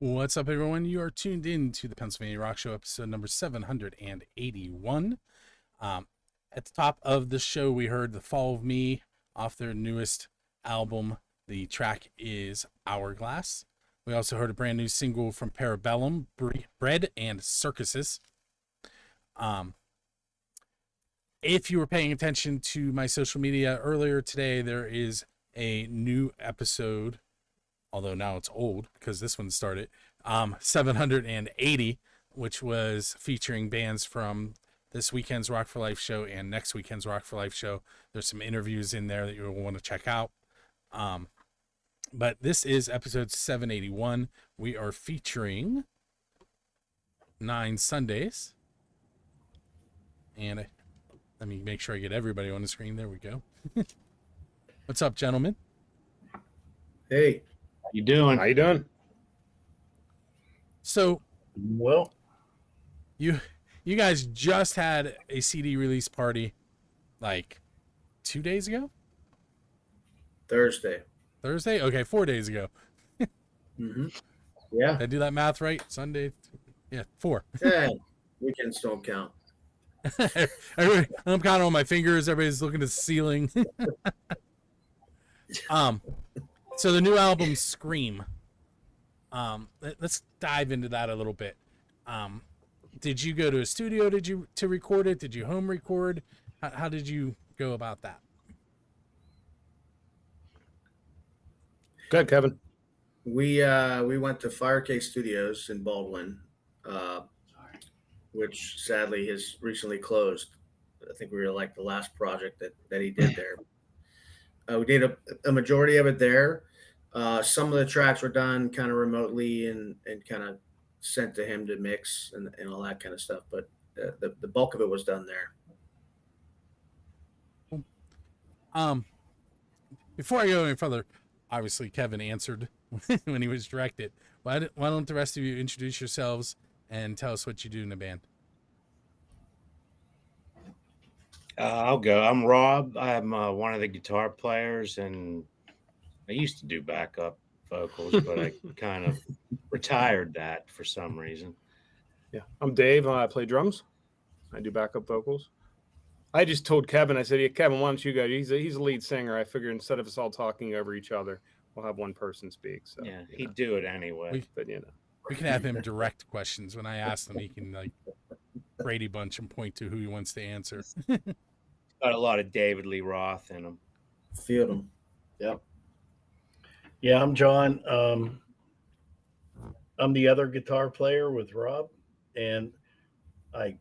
What's up, everyone? You are tuned in to the Pennsylvania Rock Show, episode number 781. At the top of the show, we heard The Fall of Me off their newest album. The track is Hourglass. We also heard a brand new single from Parabellum, Bread and Circuses. If you were paying attention to my social media earlier today, there is a new episode, although now it's old because this one started, 780, which was featuring bands from this weekend's Rock for Life show and next weekend's Rock for Life show. There's some interviews in there that you'll want to check out. But this is episode 781. We are featuring 9Sundays. And let me make sure I get everybody on the screen. There we go. What's up, gentlemen? Hey. How you doing? So, well, you guys just had a CD release party like 2 days ago? Thursday? Okay, 4 days ago. Mm-hmm. Yeah. Did I do that math right? Sunday? Yeah, 4. Yeah, weekends don't count. I'm counting on my fingers. Everybody's looking at the ceiling. So the new album, Scream. Let's dive into that a little bit. Did you go to a studio to record it? Did you home record? How did you go about that? Go ahead, Kevin. We went to Firecase Studios in Baldwin, which sadly has recently closed. I think we were like the last project that he did there. We did a majority of it there. Some of the tracks were done kind of remotely and kind of sent to him to mix and all that kind of stuff. But the bulk of it was done there. Before I go any further, obviously Kevin answered when he was directed. Why don't the rest of you introduce yourselves and tell us what you do in the band? I'll go. I'm Rob. I'm one of the guitar players, and I used to do backup vocals, but I kind of retired that for some reason. Yeah, I'm Dave. I play drums. I do backup vocals. I just told Kevin, I said, yeah, Kevin, why don't you go? He's a lead singer. I figured instead of us all talking over each other, we'll have one person speak. So yeah, he'd do it anyway. But we can have him direct questions. When I ask them, he can like Brady Bunch and point to who he wants to answer. Got a lot of David Lee Roth in him. Feel them. Yep. Yeah, I'm John. I'm the other guitar player with Rob, and I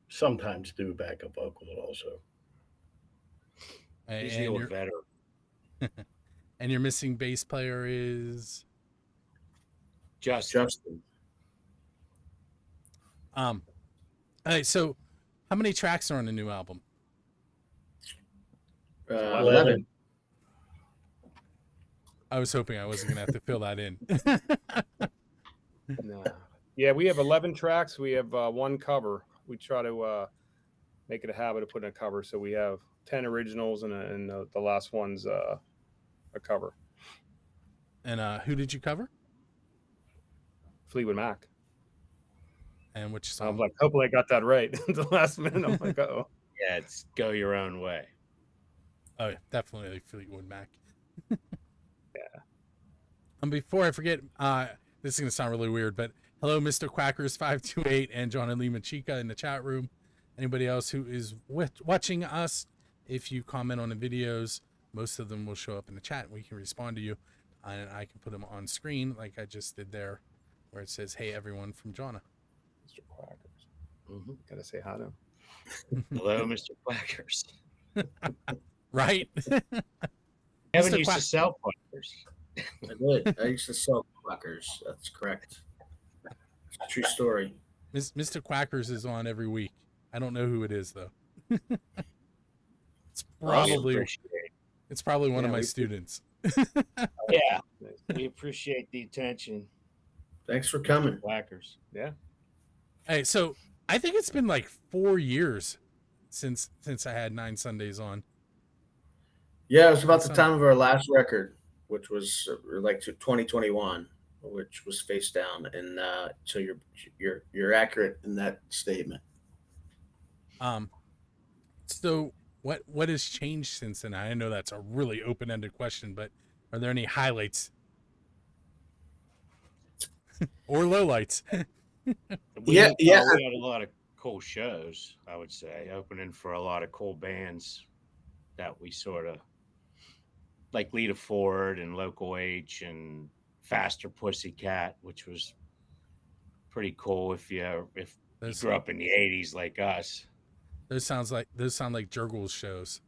sometimes do backup vocals also. He's the old veteran. And your missing bass player is Justin. All right, so how many tracks are on the new album? 11. I was hoping I wasn't going to have to fill that in. no. Yeah, we have 11 tracks. We have one cover. We try to make it a habit of putting a cover. So we have 10 originals and the last one's a cover. And who did you cover? Fleetwood Mac. And which song? I'm like, hopefully I got that right at the last minute. I'm like, uh-oh. Yeah, it's Go Your Own Way. Oh, yeah, definitely Fleetwood Mac. Yeah. Before I forget, this is going to sound really weird, but hello, Mr. Quackers528 and John and Lima Chica in the chat room. Anybody else who is watching us, if you comment on the videos, most of them will show up in the chat and we can respond to you. And I can put them on screen like I just did there, where it says, hey, everyone from Jonna. Mr. Quackers. Gotta say hi to him. Hello, Mr. Quackers. Right? Kevin used to sell Quackers. I did. I used to sell Quackers. That's correct. It's a true story. Mr. Quackers is on every week. I don't know who it is, though. It's probably one of my students. Yeah, we appreciate the attention. Thanks for coming. Quackers. Yeah. Hey, so I think it's been like 4 years since I had 9Sundays on. Yeah, it was about the time of our last record, which was like 2021. which was face down, and so you're accurate in that statement. So what has changed since then? I know that's a really open-ended question, but are there any highlights or lowlights? We had a lot of cool shows, I would say, opening for a lot of cool bands that we sort of like Lita Ford and Local H and Faster Pussycat, which was pretty cool if you grew up in the 80s like us. Those sound like Jurgles shows.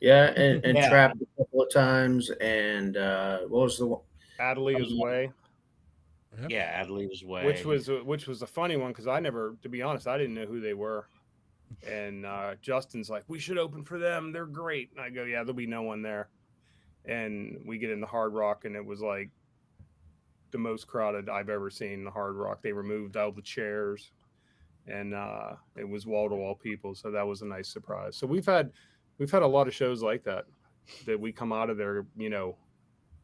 Yeah, and Trapped a couple of times, and what was the one? Adelita's Way. Yep. Yeah, Adelita's Way, which was a funny one because I never, to be honest, I didn't know who they were. And Justin's like, we should open for them. They're great. And I go, yeah, there'll be no one there. And we get in the Hard Rock, and it was like the most crowded I've ever seen the Hard Rock. They removed all the chairs, and it was wall-to-wall people. So that was a nice surprise. So we've had a lot of shows like that we come out of there, you know,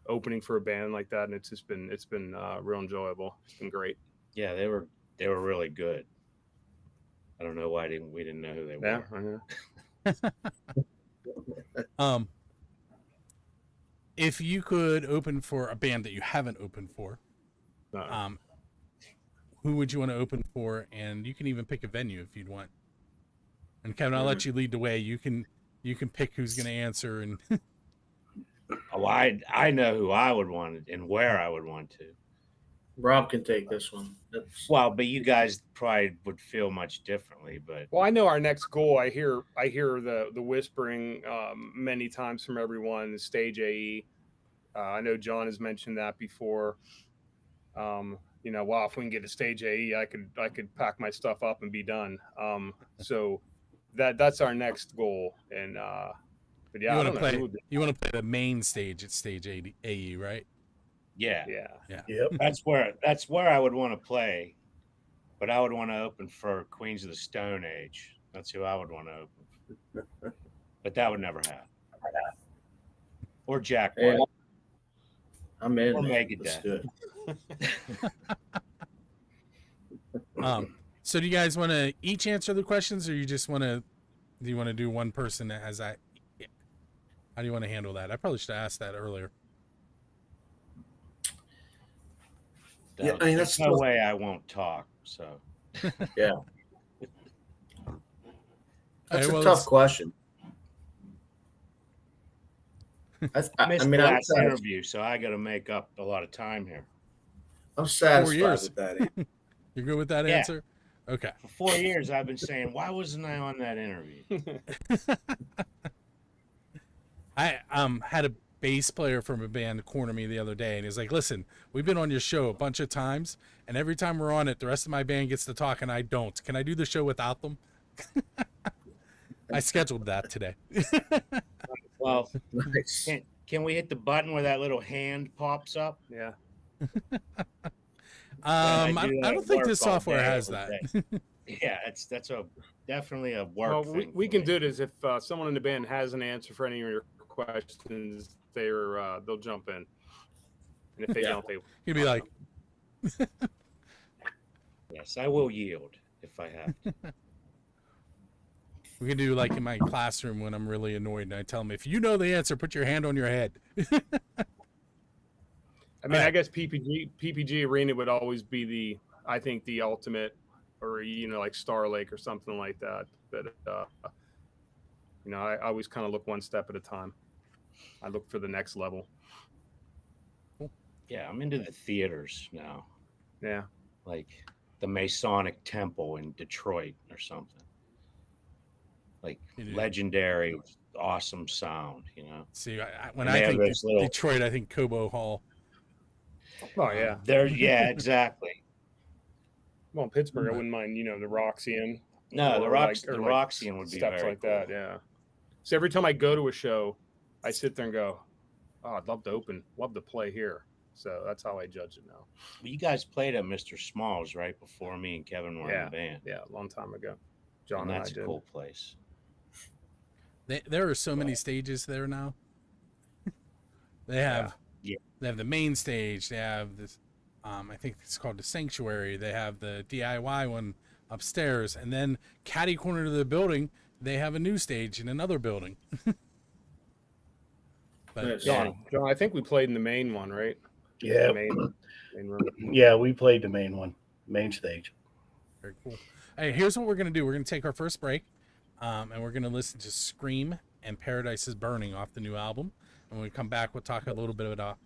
opening for a band like that, and it's been real enjoyable. It's been great. Yeah, they were really good. I don't know why we didn't know who they were. Yeah. If you could open for a band that you haven't opened for, who would you want to open for? And you can even pick a venue if you'd want. And Kevin, I'll let you lead the way. You can pick who's going to answer. And oh, I know who I would want and where I would want to. Rob can take this one. Well, but you guys probably would feel much differently. But well, I know our next goal. I hear the whispering many times from everyone. Stage AE. I know John has mentioned that before. You know, well, if we can get a stage AE, I could pack my stuff up and be done. So that's our next goal. And but yeah, you want to play the main stage at stage AE, right? Yeah. Yep. That's where I would want to play, but I would want to open for Queens of the Stone Age. That's who I would want to open. But that would never happen. Or Jack White. Yeah. I'm in. Or Megadeth. So do you guys want to each answer the questions, or do you want to do one person as how do you want to handle that? I probably should have asked that earlier. Yeah, I mean, there's no way I won't talk. So yeah, that's a tough question. I missed the last interview, so I got to make up a lot of time here. I'm satisfied with that. You're good with that answer? Okay. For 4 years, I've been saying, why wasn't I on that interview? I had a bass player from a band corner me the other day, and he's like, listen, we've been on your show a bunch of times, and every time we're on it, the rest of my band gets to talk, and I don't. Can I do the show without them? I scheduled that today. Well, nice. Can we hit the button where that little hand pops up? Yeah. I don't think this software has that. Yeah, that's definitely a work thing. We can do this if someone in the band has an answer for any of your questions. They'll jump in, and if they don't, you'd be like, "Yes, I will yield if I have to." We can do like in my classroom when I'm really annoyed, and I tell them, if you know the answer, put your hand on your head. I mean, I guess PPG Arena would always be I think the ultimate, or like Star Lake or something like that. But I always kind of look one step at a time. I look for the next level. Yeah, I'm into the theaters now. Yeah, like the Masonic Temple in Detroit or something. Like legendary, awesome sound. See, when I think Detroit, I think Cobo Hall. Oh yeah, yeah, exactly. Well, in Pittsburgh, I wouldn't mind, the Roxy. No, the Roxy would be stuff very like cool. that. Yeah. So every time I go to a show, I sit there and go, "Oh, I'd love to play here." So that's how I judge it now. Well, you guys played at Mr. Smalls right before me and Kevin were in the band. Yeah, a long time ago. John and that's I did. A cool place. There are so many stages there now. They have Yeah. They have the main stage. They have this, I think it's called the Sanctuary. They have the DIY one upstairs, and then catty corner to the building, they have a new stage in another building. But Nice. yeah, John, I think we played in the main one, right? Yeah. The main room. Yeah, we played the main one, main stage. very cool. Hey, here's what we're gonna do. We're gonna take our first break, and we're gonna listen to "Scream" and "Paradise Is Burning" off the new album. And when we come back, we'll talk a little bit about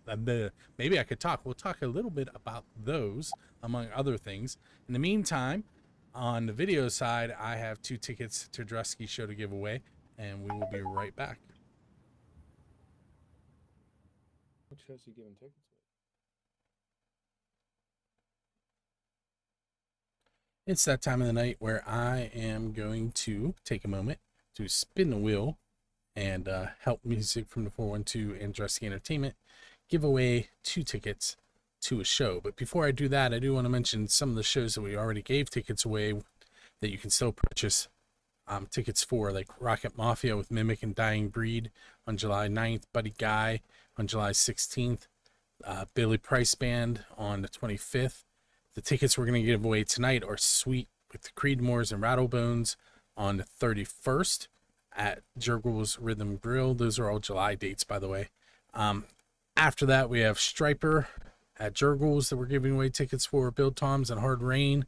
maybe I could talk. We'll talk a little bit about those, among other things. In the meantime, on the video side, I have 2 tickets to Drusky show to give away, and we will be right back. What shows you giving tickets with? It's that time of the night where I am going to take a moment to spin the wheel and help Music from the 412 and Drusky Entertainment give away 2 tickets to a show. But before I do that, I do want to mention some of the shows that we already gave tickets away that you can still purchase tickets for, like Rocket Mafia with Mimic and Dying Breed on July 9th, Buddy Guy on July 16th, Billy Price Band on the 25th. The tickets we're going to give away tonight are Sweet with the Creedmoors and Rattlebones on the 31st at Jurgles Rhythm Grill. Those are all July dates, by the way. After that, we have Striper at Jurgles that we're giving away tickets for, Bill Toms and Hard Rain,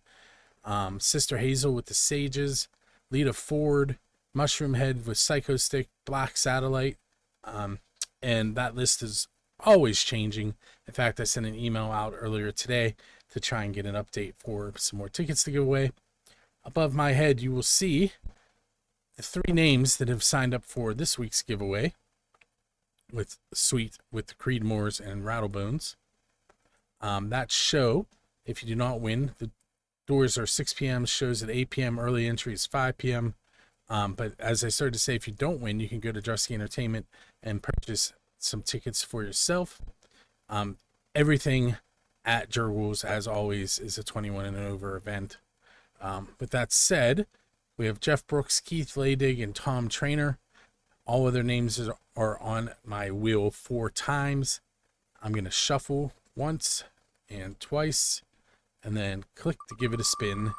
Sister Hazel with the Sages, Lita Ford, Mushroom Head with Psycho Stick, Black Satellite, and that list is always changing. In fact, I sent an email out earlier today to try and get an update for some more tickets to give away. Above my head, you will see the 3 names that have signed up for this week's giveaway with Sweet with the Creedmoors and Rattlebones. That show, if you do not win, the doors are 6 p.m., shows at 8 p.m., early entry is 5 p.m. But as I started to say, if you don't win, you can go to Drusky Entertainment and purchase some tickets for yourself. Everything at Jurgles, as always, is a 21 and over event. With that said, we have Jeff Brooks, Keith Laydig, and Tom Trainer. All other names are on my wheel 4 times. I'm going to shuffle once and twice, and then click to give it a spin.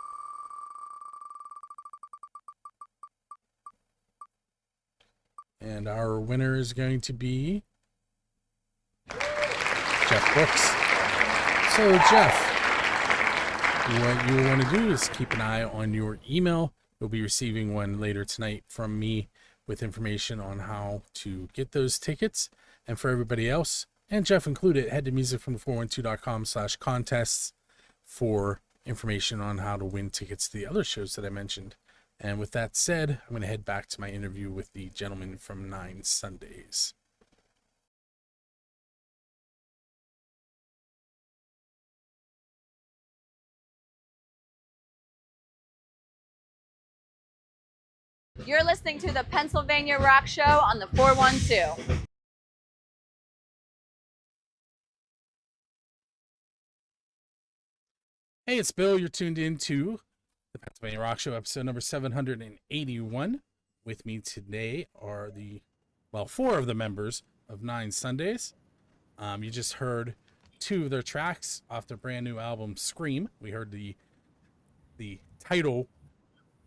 And our winner is going to be Jeff Brooks. So, Jeff, what you want to do is keep an eye on your email. You'll be receiving one later tonight from me with information on how to get those tickets. And for everybody else, and Jeff included, head to musicfrom412.com/contests for information on how to win tickets to the other shows that I mentioned. And with that said, I'm going to head back to my interview with the gentleman from 9Sundays. You're listening to the Pennsylvania Rock Show on the 412. Hey, it's Bill. You're tuned in to the Pennsylvania Rock Show, episode number 781. With me today are 4 of the members of 9Sundays. You just heard 2 of their tracks off their brand new album, Scream. We heard the title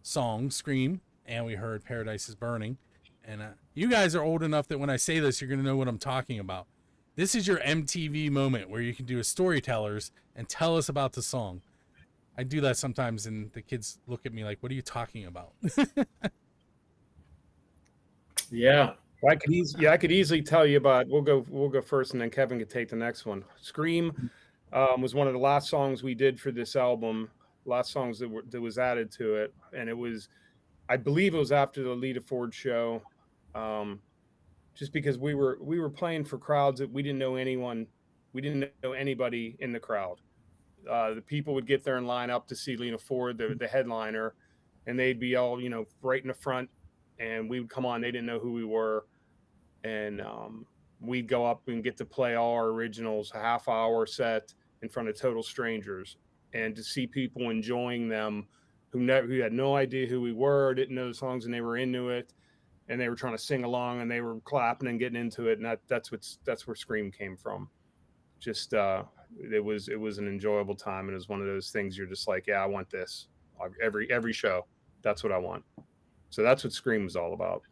song, Scream, and we heard Paradise Is Burning. And you guys are old enough that when I say this, you're going to know what I'm talking about. This is your MTV moment where you can do a storytellers and tell us about the song. I do that sometimes, and the kids look at me like, what are you talking about? Yeah. I could easily tell you about. We'll go first, and then Kevin could take the next one. Scream was one of the last songs we did for this album. Last songs that was added to it, and it was, I believe, it was after the Lita Ford show. Just because we were playing for crowds that we didn't know anyone, we didn't know anybody in the crowd. The people would get there and line up to see Lita Ford, the headliner, and they'd be all, right in the front, and we would come on. They didn't know who we were, and we'd go up and get to play all our originals, a half-hour set in front of total strangers, and to see people enjoying them who had no idea who we were, didn't know the songs, and they were into it, and they were trying to sing along, and they were clapping and getting into it, and that's where Scream came from. just it was an enjoyable time, and it was one of those things you're just like, yeah, I want this every show. That's what I want. So that's what Scream was all about.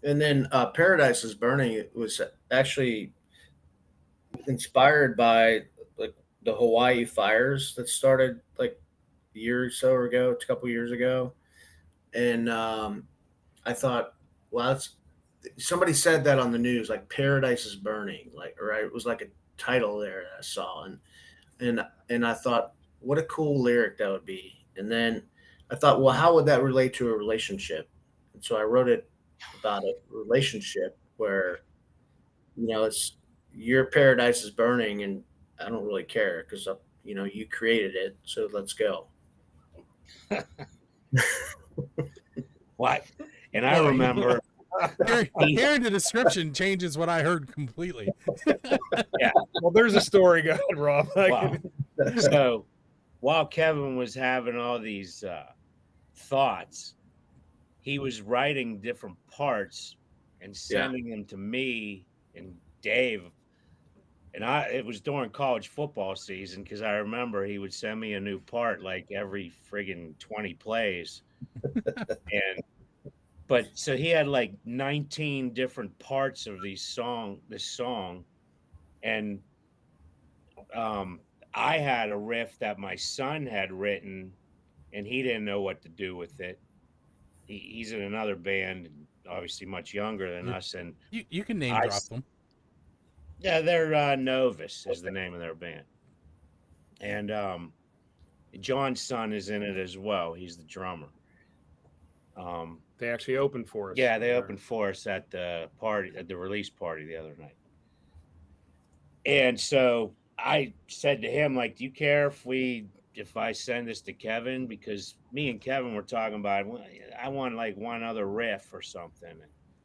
And then Paradise is Burning. It was actually inspired by like the Hawaii fires that started like a year or so ago, a couple years ago. And I thought, well, somebody said that on the news, like Paradise is Burning, like, right? It was like a title there that I saw, and I thought, what a cool lyric that would be. And then I thought, well, how would that relate to a relationship? And so I wrote it about a relationship where, it's your paradise is burning, and I don't really care because you created it, so let's go. What? And I remember hearing the description changes what I heard completely. Yeah. Well, there's a story. Go ahead, Rob. Wow. So while Kevin was having all these thoughts, he was writing different parts and sending them to me and Dave. And it was during college football season, because I remember he would send me a new part like every friggin' 20 plays. But so he had like 19 different parts of this song. And I had a riff that my son had written, and he didn't know what to do with it. He's in another band, obviously much younger than us. And you can name drop them. Yeah, they're Novus is the name of their band. And John's son is in it as well. He's the drummer. They actually opened for us. Yeah, they opened for us at the party, at the release party the other night. And so I said to him, like, do you care if I send this to Kevin? Because me and Kevin were talking about, I want like one other riff or something.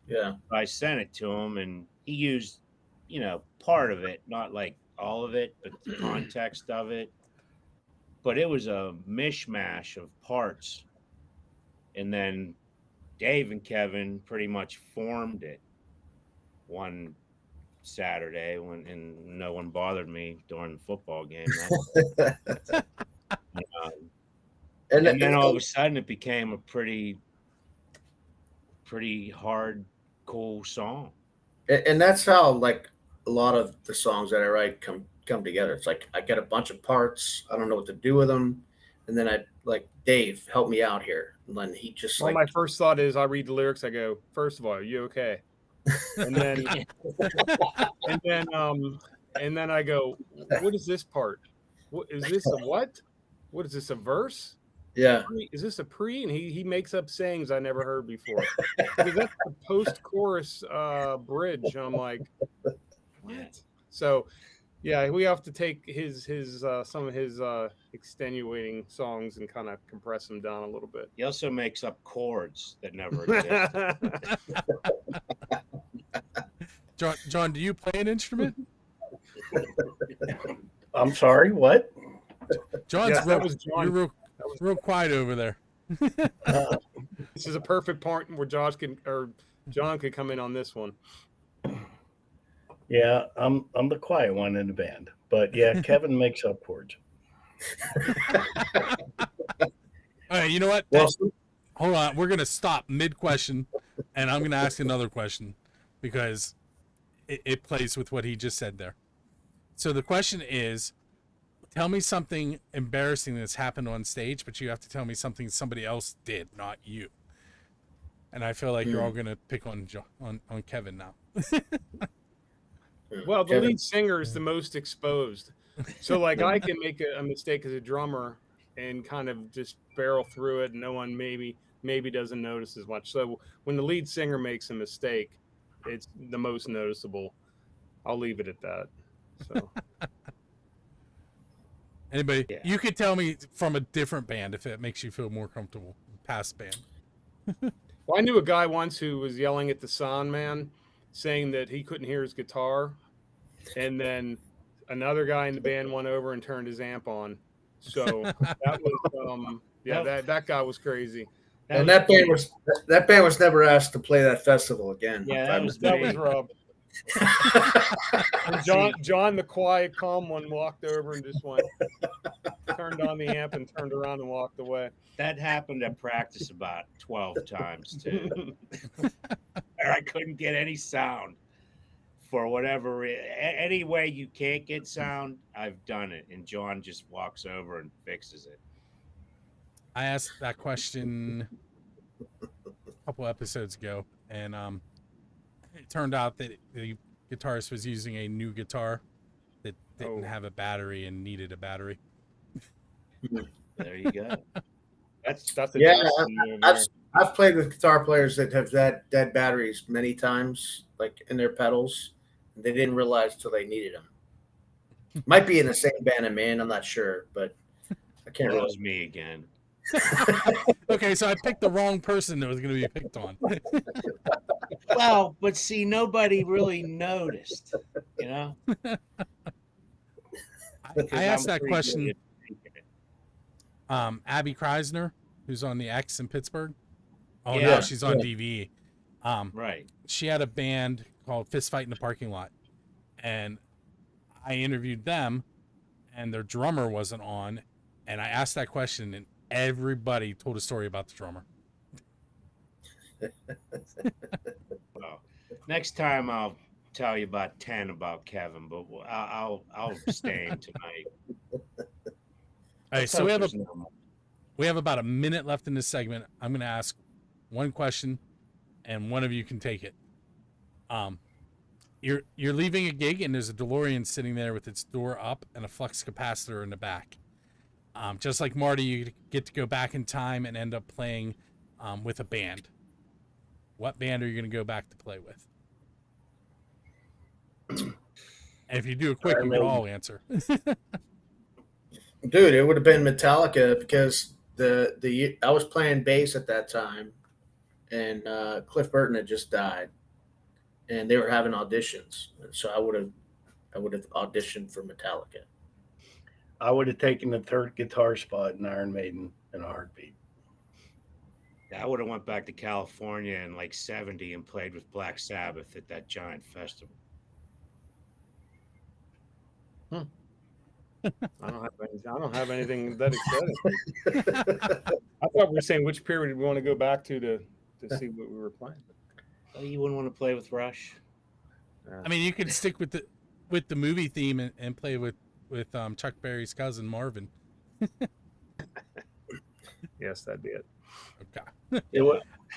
Yeah. I sent it to him, and he used, part of it, not like all of it, but the context of it. But it was a mishmash of parts. And then Dave and Kevin pretty much formed it one Saturday and no one bothered me during the football game. And then all of a sudden it became a pretty hard, cool song. And that's how like a lot of the songs that I write come together. It's like I get a bunch of parts, I don't know what to do with them, and then I like, Dave, help me out here. And then he just my first thought is, I read the lyrics, I go, first of all, are you okay? And then and then I go, what is this part? What is this, a what? What is this, a verse? Yeah. Is this a pre? And he makes up sayings I never heard before. Because that's the post-chorus bridge. And I'm like, what? So yeah, we have to take his some of his extenuating songs and kind of compress them down a little bit. He also makes up chords that never existed. John, do you play an instrument? I'm sorry, what? John's John. You're real quiet over there. This is a perfect point where John could come in on this one. Yeah, I'm the quiet one in the band, but yeah, Kevin makes up chords. All right, you know what? Well, Hold on, we're gonna stop mid-question, and I'm gonna ask another question because it plays with what he just said there. So the question is, tell me something embarrassing that's happened on stage, but you have to tell me something somebody else did, not you. And I feel like you're all gonna pick on Kevin now. Well, the lead singer is the most exposed. So like I can make a mistake as a drummer and kind of just barrel through it, and no one maybe doesn't notice as much. So when the lead singer makes a mistake, it's the most noticeable. I'll leave it at that. So anybody, you could tell me from a different band if it makes you feel more comfortable. Past band. Well, I knew a guy once who was yelling at the sound man, saying that he couldn't hear his guitar, and then another guy in the band went over and turned his amp on. So that was that guy was crazy. And that band was never asked to play that festival again. Yeah, that was Rob. And John, the quiet, calm one, walked over and just went, turned on the amp and turned around and walked away. That happened at practice about 12 times too. I couldn't get any sound for whatever any way you can't get sound. I've done it, and John just walks over and fixes it. I asked that question a couple episodes ago, and it turned out that the guitarist was using a new guitar that didn't have a battery and needed a battery. There you go. That's a Yeah, Justin I've played with guitar players that have dead batteries many times, like in their pedals. They didn't realize till they needed them. Might be in the same band I'm in. I'm not sure, but I can't That really. was me again. Okay, so I picked the wrong person that was going to be picked on. Well, but see, nobody really noticed, you know. I asked that question. Abby Kreisner, who's on the X in Pittsburgh. Oh, Yeah, now she's on yeah. DVE. Right. She had a band called Fist Fight in the Parking Lot, and I interviewed them, and their drummer wasn't on, and I asked that question, and everybody told a story about the drummer. Well, next time I'll tell you about 10 about Kevin, but I'll abstain tonight. All right, so There's no more. we have about a minute left in this segment. I'm going to ask one question, and one of you can take it. You're leaving a gig, and there's a DeLorean sitting there with its door up and a flux capacitor in the back. Just like Marty, you get to go back in time and end up playing with a band. What band are you going to go back to play with? And if you do it quick, you can all answer. Dude, it would have been Metallica because I was playing bass at that time, and Cliff Burton had just died, and they were having auditions, so I would have auditioned for Metallica. I would have taken the third guitar spot in Iron Maiden in a heartbeat. I would have went back to California in like 70 and played with Black Sabbath at that giant festival. I don't have anything that exciting. I thought we were saying which period we want to go back to see what we were playing. Oh, you wouldn't want to play with Rush? I mean, you could stick with the movie theme and play with Chuck Berry's cousin Marvin. Yes, that'd be it. Okay.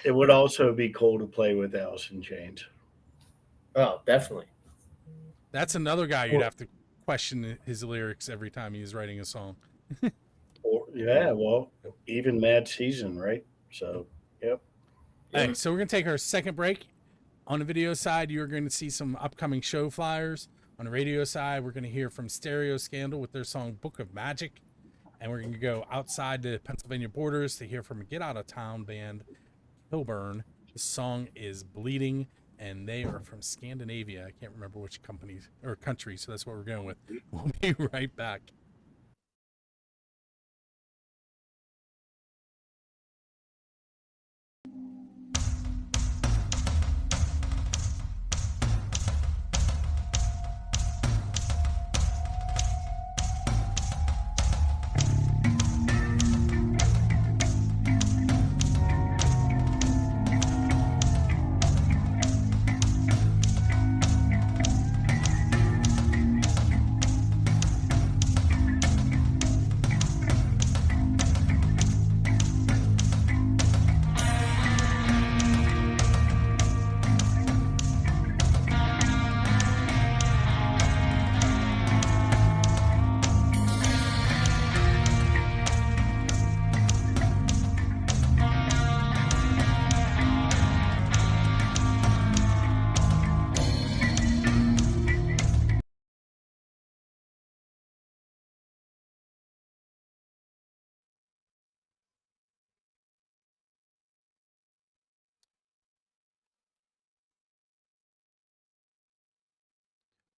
It would also be cool to play with Alice in Chains. Oh, definitely. That's another guy you'd have to question his lyrics every time he was writing a song. Or, yeah, well, even Mad Season, right? So, yep. Hey, so we're going to take our second break. On the video side, you're going to see some upcoming show flyers. On the radio side, we're going to hear from Stereo Scandal with their song Book of Magic. And we're going to go outside the Pennsylvania borders to hear from a Get Out of Town band, Kilburn. The song is Bleeding, and they are from Scandinavia. I can't remember which company or country, so that's what we're going with. We'll be right back.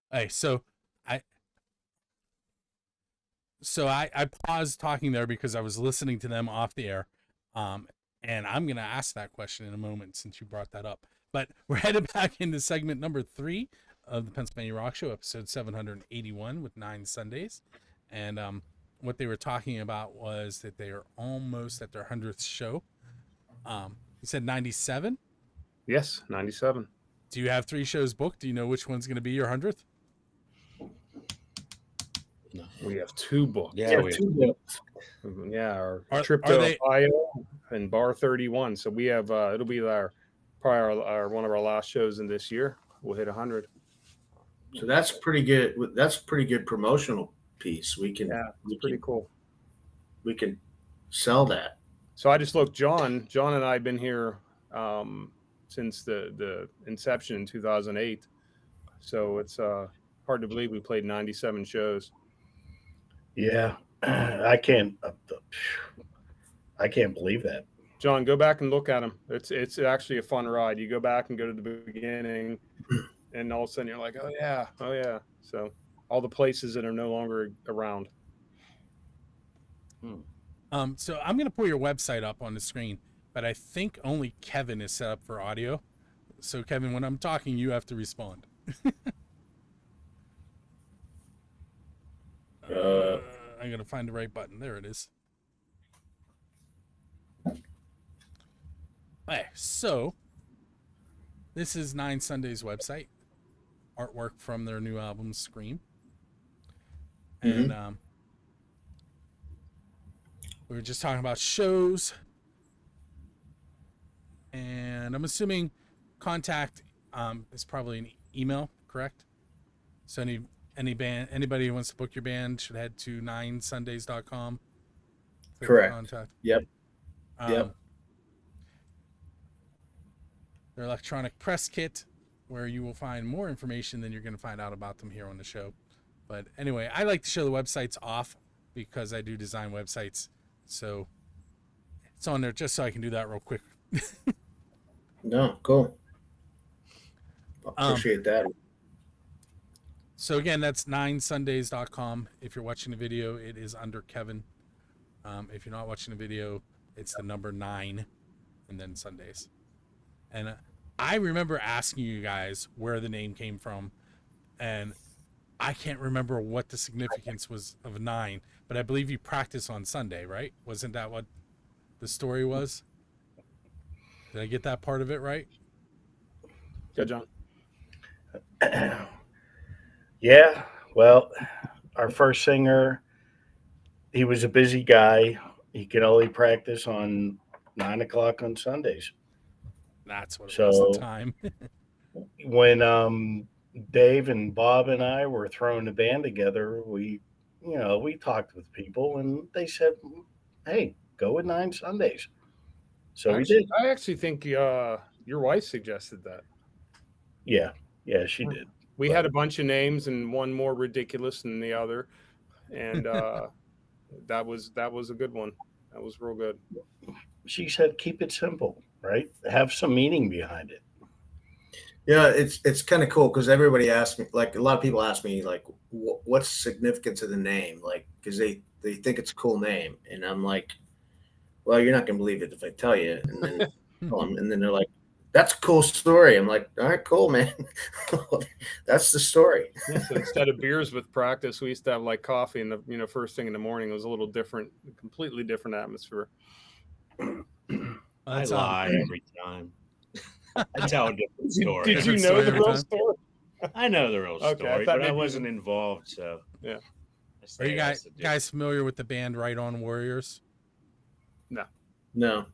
Hey, so I paused talking there because I was listening to them off the air. And I'm going to ask that question in a moment since you brought that up. But we're headed back into segment number 3 of the Pennsylvania Rock Show, episode 781 with 9 Sundays. And what they were talking about was that they are almost at their 100th show. You said 97? Yes, 97. Do you have 3 shows booked? Do you know which one's going to be your 100th? No. We have 2 booked. Yeah, we Yeah, our Are- trip are to they- Ohio and Bar 31. So we have it'll be probably our one of our last shows in this year. We'll hit 100. So that's pretty good. That's a pretty good promotional piece. We can Pretty cool. we can sell that. So I just looked. John and I have been here since the inception in 2008. So it's hard to believe we played 97 shows. Yeah, I can't believe that. John, go back and look at them. It's actually a fun ride. You go back and go to the beginning, and all of a sudden you're like, oh yeah. So all the places that are no longer around. So I'm going to pull your website up on the screen, but I think only Kevin is set up for audio. So Kevin, when I'm talking, you have to respond. I'm going to find the right button. There it is. Okay, so this is 9 Sundays website. Artwork from their new album, Scream. And we were just talking about shows. And I'm assuming contact is probably an email, correct? So anybody who wants to book your band should head to 9sundays.com. Correct. Contact. Yep. Yep. Their electronic press kit, where you will find more information than you're going to find out about them here on the show. But anyway, I like to show the websites off because I do design websites. So it's on there just so I can do that real quick. No, cool. Appreciate that. So again, that's 9sundays.com. If you're watching the video, it is under Kevin. If you're not watching the video, it's the number 9 and then Sundays. And I remember asking you guys where the name came from, and I can't remember what the significance was of 9, but I believe you practice on Sunday, right? Wasn't that what the story was? Did I get that part of it right? Yeah, John. Yeah, well, our first singer, he was a busy guy. He could only practice on 9 o'clock on Sundays. That's what it So- was at the time. When Dave and Bob and I were throwing the band together, we talked with people and they said, hey, go with 9 Sundays. So we did. I actually think your wife suggested that. Yeah, she did. We had a bunch of names and one more ridiculous than the other, and that was a good one. That was real good. She said, keep it simple, right? Have some meaning behind it. Yeah, it's kind of cool because everybody asks me, like a lot of people ask me, like, what's the significance of the name? Like, because they think it's a cool name, and I'm like, well, you're not gonna believe it if I tell you. And then and then they're like, that's a cool story. I'm like, all right, cool, man. That's the story. Yeah, so instead of beers with practice, we used to have like coffee in the first thing in the morning. It was a little different, completely different atmosphere. I lie every time. I tell a different story. Did you Different know story the every real time. story? I know the real Okay, I story, thought but I maybe wasn't involved, so Yeah. I Are say you yes to do. guys familiar with the band Right On Warriors? No.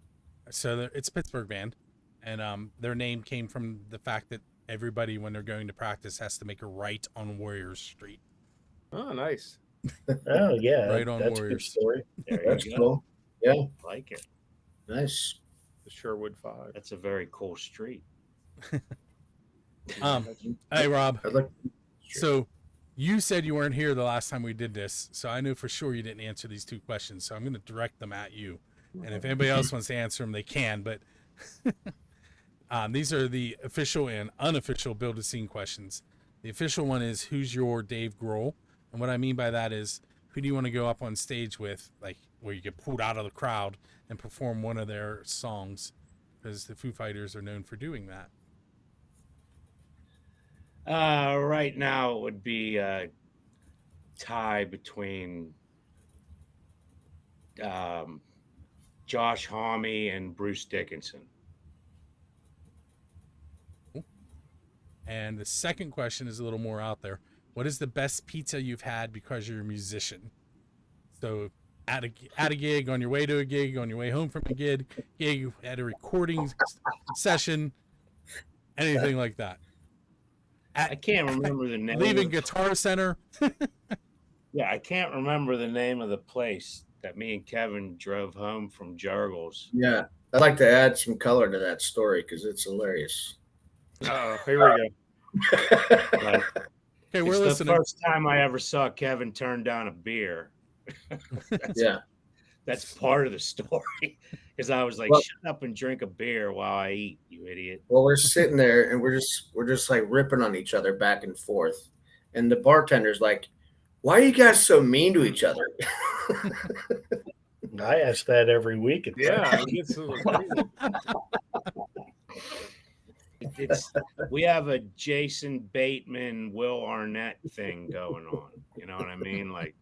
So it's a Pittsburgh band, and their name came from the fact that everybody, when they're going to practice, has to make a right on Warriors Street. Oh, nice. Oh, yeah. Right on that's a good Warriors. story. There That's you go. cool. Yeah, Like it. nice. The Sherwood 5. That's a very cool street. Hey, Rob. I'd like. So you said you weren't here the last time we did this, so I know for sure you didn't answer these 2 questions. So I'm going to direct them at you, and if anybody else wants to answer them, they can. But these are the official and unofficial BuildtheScene questions. The official one is, who's your Dave Grohl? And what I mean by that is, who do you want to go up on stage with, like where you get pulled out of the crowd and perform one of their songs? Because the Foo Fighters are known for doing that. Right now it would be a tie between Josh Homme and Bruce Dickinson. And the second question is a little more out there. What is the best pizza you've had because you're a musician? So at a gig, on your way to a gig, on your way home from a gig, at a recording session, anything like that. I can't remember the name. Leaving Guitar Center. Yeah, I can't remember the name of the place that me and Kevin drove home from Jurgles. Yeah, I'd like to add some color to that story because it's hilarious. Oh, here we go. Like, Okay, we're it's listening. the first time I ever saw Kevin turn down a beer. That's part of the story. Because I was like, Well, shut up and drink a beer while I eat, you idiot. Well, we're sitting there and we're just like ripping on each other back and forth, and the bartender's like, "Why are you guys so mean to each other?" I ask that every week. Yeah, it's We have a Jason Bateman, Will Arnett thing going on. You know what I mean? Like,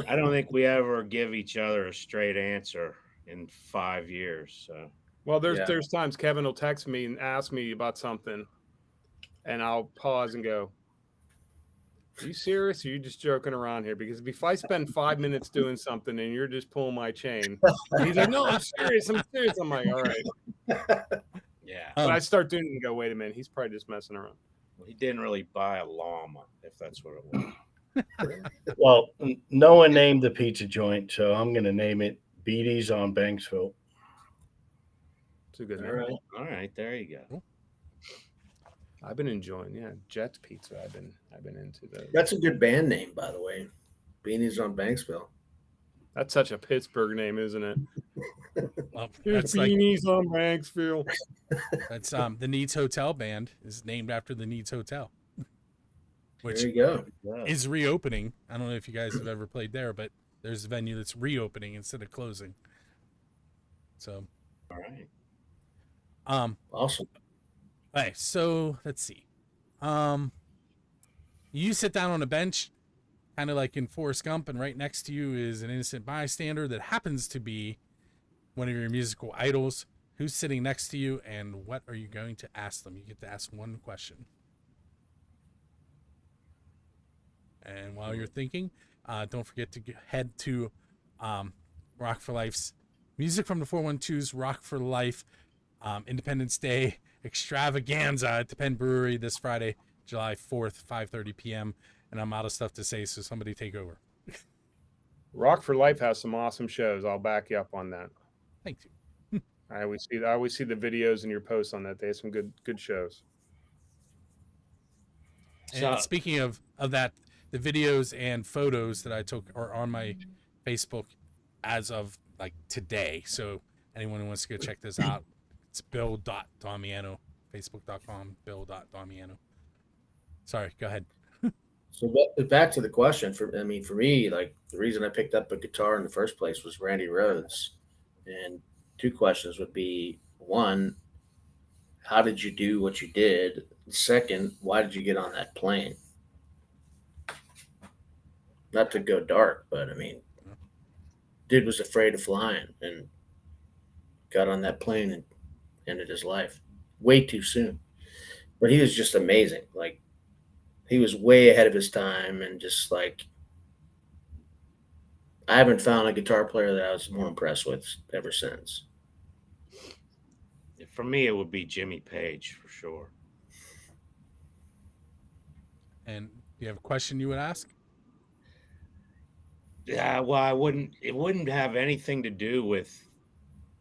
I don't think we ever give each other a straight answer in 5 years. So, well, there's times Kevin will text me and ask me about something, and I'll pause and go, "Are you serious? Or are you just joking around here?" Because if I spend 5 minutes doing something and you're just pulling my chain, and he's like, "No, I'm serious. I'm serious." I'm like, "All right." yeah. But I start doing it and go, "Wait a minute, he's probably just messing around." Well, he didn't really buy a llama, if that's what it was. Well, no one named the pizza joint, so I'm going to name it Beatty's on Banksville. It's a good All name. right. All right, there you go. I've been enjoying, Jet's Pizza. I've been into those. That's a good band name, by the way. Beanies on Banksville. That's such a Pittsburgh name, isn't it? Well, Here's that's like Beanies on Banksville. that's the Needs Hotel band is named after the Needs Hotel, which There you go. Yeah. is reopening. I don't know if you guys have ever played there, but there's a venue that's reopening instead of closing. So, All right. Awesome. okay, so let's see. You sit down on a bench, kind of like in Forrest Gump, and right next to you is an innocent bystander that happens to be one of your musical idols. Who's sitting next to you, and what are you going to ask them? You get to ask one question. And while you're thinking, don't forget to head to Rock for Life's Music from the 412's Rock for Life Independence Day Extravaganza at the Penn Brewery this Friday, July 4th, 5:30 p.m. And I'm out of stuff to say, so somebody take over. Rock for Life has some awesome shows. I'll back you up on that. Thank you. I always see the videos and your posts on that. They have some good shows. And So- speaking of that, the videos and photos that I took are on my Facebook as of like today. So anyone who wants to go check this out, it's bill.damiano, facebook.com, bill.damiano. Sorry, go ahead. So back to the question. For me, like the reason I picked up a guitar in the first place was Randy Rhoads. And two questions would be: one, how did you do what you did? Second, why did you get on that plane? Not to go dark, but I mean, dude was afraid of flying and got on that plane and ended his life way too soon. But he was just amazing. Like, he was way ahead of his time, and just like, I haven't found a guitar player that I was more impressed with ever since. For me, it would be Jimmy Page for sure. And do you have a question you would ask? Yeah, well, it wouldn't have anything to do with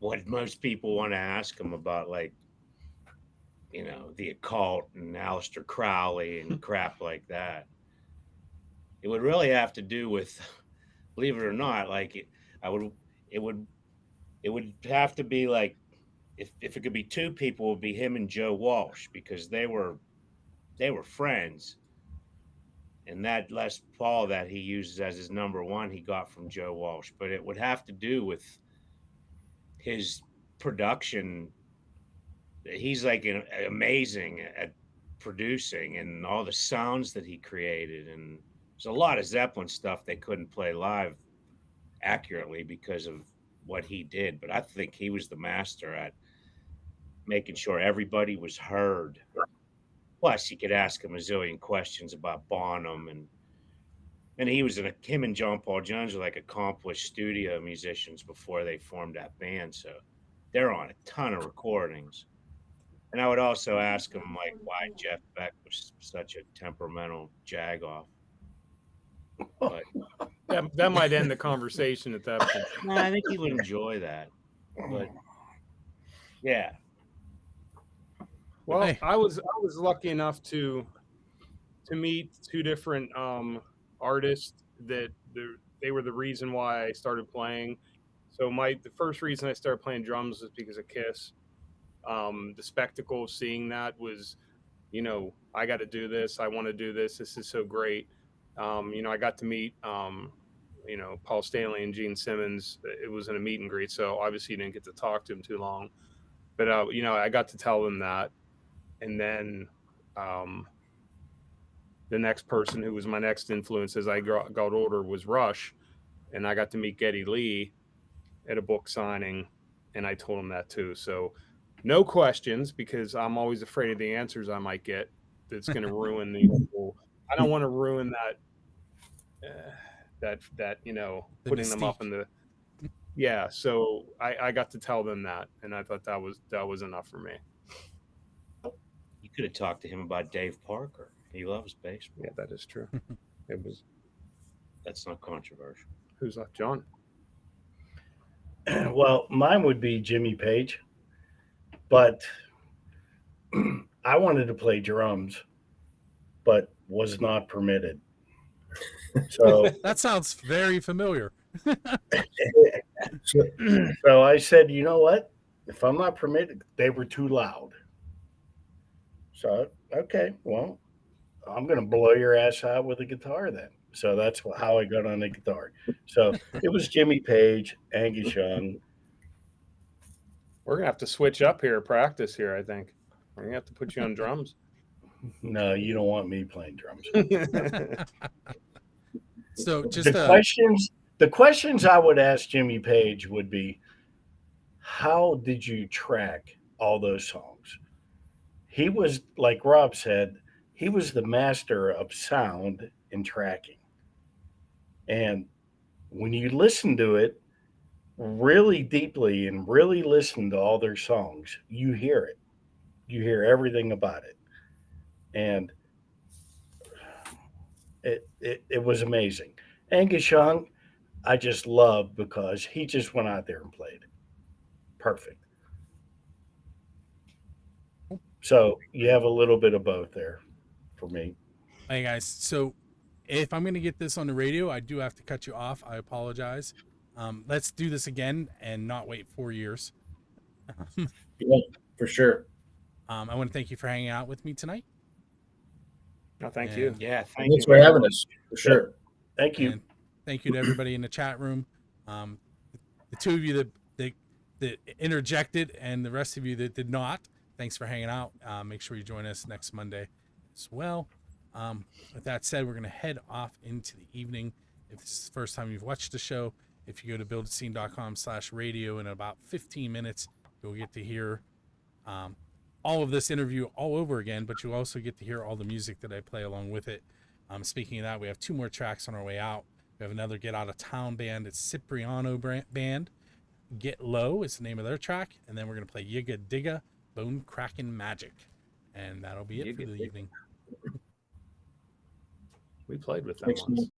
what most people want to ask him about, like, you know, the occult and Aleister Crowley and crap like that. It would really have to do with, believe it or not, like it would have to be like, if it could be two people, it would be him and Joe Walsh, because they were friends. And that Les Paul that he uses as his number one, he got from Joe Walsh. But it would have to do with his production. He's like amazing at producing and all the sounds that he created. And there's a lot of Zeppelin stuff they couldn't play live accurately because of what he did. But I think he was the master at making sure everybody was heard. Plus, you could ask him a zillion questions about Bonham, and him and John Paul Jones were like accomplished studio musicians before they formed that band. So they're on a ton of recordings. And I would also ask him like why Jeff Beck was such a temperamental jagoff. But That might end the conversation at that point. no, I think he would enjoy that. But yeah, Well, Hey. I was lucky enough to meet two different artists that they were the reason why I started playing. So the first reason I started playing drums was because of Kiss. The spectacle of seeing that was, I got to do this. I want to do this. This is so great. I got to meet, Paul Stanley and Gene Simmons. It was in a meet and greet, so obviously you didn't get to talk to him too long. But, I got to tell them that. And then the next person who was my next influence as I got older was Rush. And I got to meet Geddy Lee at a book signing, and I told him that too. So no questions, because I'm always afraid of the answers I might get. That's going to ruin the whole. I don't want to ruin that putting them up in the. Yeah, so I got to tell them that, and I thought that was enough for me. you could have talked to him about Dave Parker. He loves baseball. Yeah, that is true. It was. That's not controversial. Who's left? John. Well, mine would be Jimmy Page, but I wanted to play drums, but was not permitted. So, That sounds very familiar. so I said, you know what? If I'm not permitted, they were too loud. So, okay, well, I'm going to blow your ass out with a guitar then. So that's how I got on the guitar. So it was Jimmy Page, Angus Young. We're gonna have to switch up here, practice here. I think we're gonna have to put you on drums. No, you don't want me playing drums. So just The questions I would ask Jimmy Page would be, how did you track all those songs? He was, like Rob said, he was the master of sound and tracking. And when you listen to it really deeply and really listen to all their songs, you hear it. You hear everything about it. And it was amazing. Angus Young, I just love because he just went out there and played. Perfect. So you have a little bit of both there for me. Hey guys, so if I'm going to get this on the radio, I do have to cut you off. I apologize. Let's do this again and not wait 4 years. Yeah, for sure. I want to thank you for hanging out with me tonight. No, thank you. Yeah, Thanks for having us. For sure. Thank you. And thank you to everybody in the chat room. The two of you that interjected and the rest of you that did not, thanks for hanging out. Make sure you join us next Monday as well. With that said, we're going to head off into the evening. If this is the first time you've watched the show, if you go to buildthescene.com/radio, in about 15 minutes, you'll get to hear all of this interview all over again, but you'll also get to hear all the music that I play along with it. Speaking of that, we have 2 more tracks on our way out. We have another Get Out of Town band. It's Cipriano band. Get Low is the name of their track. And then we're going to play Yigga Digga, Bone Crackin' Magic. And that'll be it for the evening. We played with them Thanks, once.